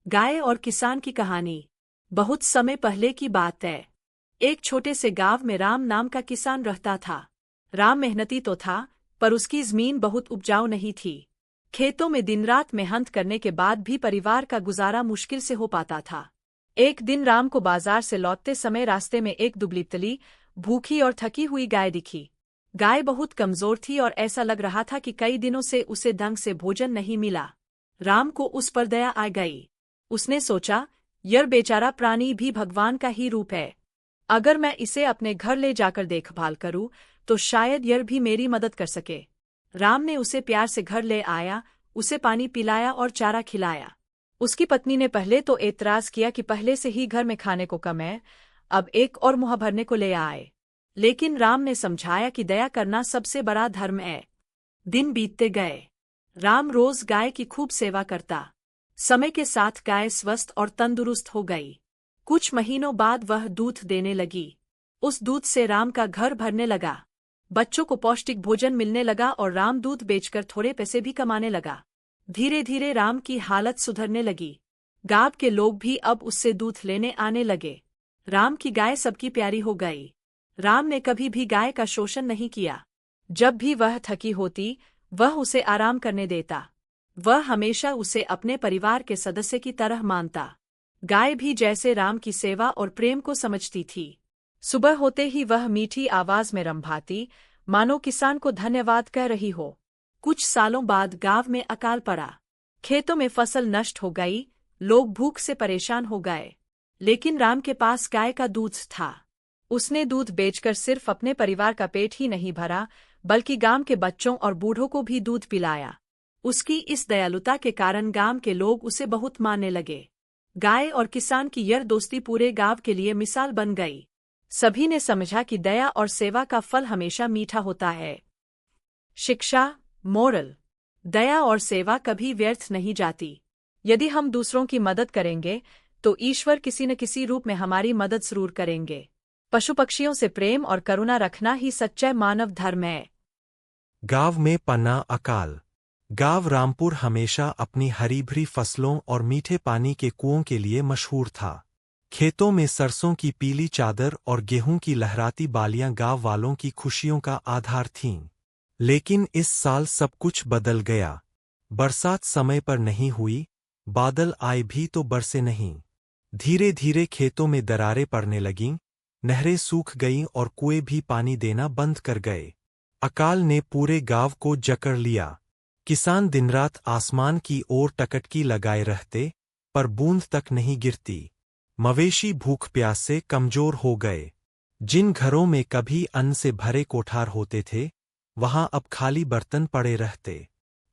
गाय और किसान की कहानी। बहुत समय पहले की बात है। एक छोटे से गांव में राम नाम का किसान रहता था। राम मेहनती तो था, पर उसकी जमीन बहुत उपजाऊ नहीं थी। खेतों में दिन रात मेहनत करने के बाद भी परिवार का गुजारा मुश्किल से हो पाता था। एक दिन राम को बाजार से लौटते समय रास्ते में एक दुबली-पतली, भूखी और थकी हुई गाय दिखी। गाय बहुत कमजोर थी और ऐसा लग रहा था कि कई दिनों से उसे ढंग से भोजन नहीं मिला। राम को उस पर दया आ गई। उसने सोचा, यह बेचारा प्राणी भी भगवान का ही रूप है। अगर मैं इसे अपने घर ले जाकर देखभाल करूं, तो शायद यह भी मेरी मदद कर सके। राम ने उसे प्यार से घर ले आया, उसे पानी पिलाया और चारा खिलाया। उसकी पत्नी ने पहले तो एतराज किया कि पहले से ही घर में खाने को कम है, अब एक और मुँह भरने को ले आए। लेकिन राम ने समझाया कि दया करना सबसे बड़ा धर्म है। दिन बीतते गए। राम रोज गाय की खूब सेवा करता। समय के साथ गाय स्वस्थ और तंदुरुस्त हो गई। कुछ महीनों बाद वह दूध देने लगी। उस दूध से राम का घर भरने लगा। बच्चों को पौष्टिक भोजन मिलने लगा और राम दूध बेचकर थोड़े पैसे भी कमाने लगा। धीरे धीरे राम की हालत सुधरने लगी। गांव के लोग भी अब उससे दूध लेने आने लगे। राम की गाय सबकी प्यारी हो गई। राम ने कभी भी गाय का शोषण नहीं किया। जब भी वह थकी होती, वह उसे आराम करने देता। वह हमेशा उसे अपने परिवार के सदस्य की तरह मानता। गाय भी जैसे राम की सेवा और प्रेम को समझती थी। सुबह होते ही वह मीठी आवाज में रंभाती, मानो किसान को धन्यवाद कह रही हो। कुछ सालों बाद गांव में अकाल पड़ा। खेतों में फसल नष्ट हो गई, लोग भूख से परेशान हो गए। लेकिन राम के पास गाय का दूध था। उसने दूध बेचकर सिर्फ अपने परिवार का पेट ही नहीं भरा, बल्कि गांव के बच्चों और बूढ़ों को भी दूध पिलाया। उसकी इस दयालुता के कारण गांव के लोग उसे बहुत मानने लगे। गाय और किसान की यह दोस्ती पूरे गांव के लिए मिसाल बन गई। सभी ने समझा कि दया और सेवा का फल हमेशा मीठा होता है। शिक्षा, मोरल। दया और सेवा कभी व्यर्थ नहीं जाती। यदि हम दूसरों की मदद करेंगे, तो ईश्वर किसी न किसी रूप में हमारी मदद जरूर करेंगे। पशु पक्षियों से प्रेम और करुणा रखना ही सच्चा मानव धर्म है। गांव में पन्ना अकाल। गांव रामपुर हमेशा अपनी हरी भरी फसलों और मीठे पानी के कुओं के लिए मशहूर था। खेतों में सरसों की पीली चादर और गेहूं की लहराती बालियां गांव वालों की खुशियों का आधार थीं। लेकिन इस साल सब कुछ बदल गया। बरसात समय पर नहीं हुई, बादल आए भी तो बरसे नहीं। धीरे धीरे खेतों में दरारें पड़ने लगीं, नहरें सूख गईं और कुएं भी पानी देना बंद कर गए। अकाल ने पूरे गांव को जकड़ लिया। किसान दिनरात आसमान की ओर टकटकी लगाए रहते, पर बूंद तक नहीं गिरती। मवेशी भूख प्यास से कमजोर हो गए। जिन घरों में कभी अन्न से भरे कोठार होते थे, वहां अब खाली बर्तन पड़े रहते।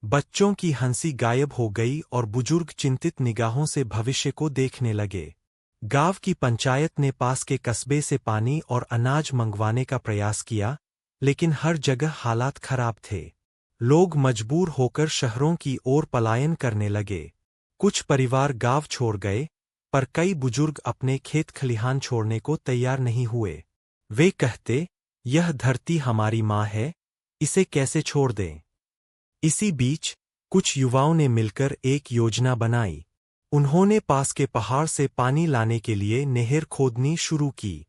बच्चों की हंसी गायब हो गई और बुजुर्ग चिंतित निगाहों से भविष्य को देखने लगे। गांव की पंचायत ने पास के कस्बे से पानी और अनाज मंगवाने का प्रयास किया, लेकिन हर जगह हालात खराब थे। लोग मजबूर होकर शहरों की ओर पलायन करने लगे। कुछ परिवार गांव छोड़ गए, पर कई बुजुर्ग अपने खेत खलिहान छोड़ने को तैयार नहीं हुए। वे कहते, यह धरती हमारी माँ है, इसे कैसे छोड़ दें। इसी बीच कुछ युवाओं ने मिलकर एक योजना बनाई। उन्होंने पास के पहाड़ से पानी लाने के लिए नहर खोदनी शुरू की।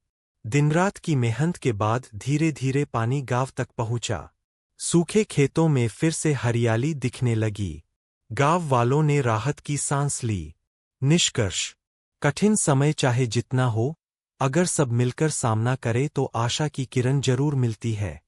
दिनरात की मेहनत के बाद धीरे धीरे पानी गांव तक पहुंचा। सूखे खेतों में फिर से हरियाली दिखने लगी। गांव वालों ने राहत की सांस ली। निष्कर्ष, कठिन समय चाहे जितना हो, अगर सब मिलकर सामना करे तो आशा की किरण जरूर मिलती है।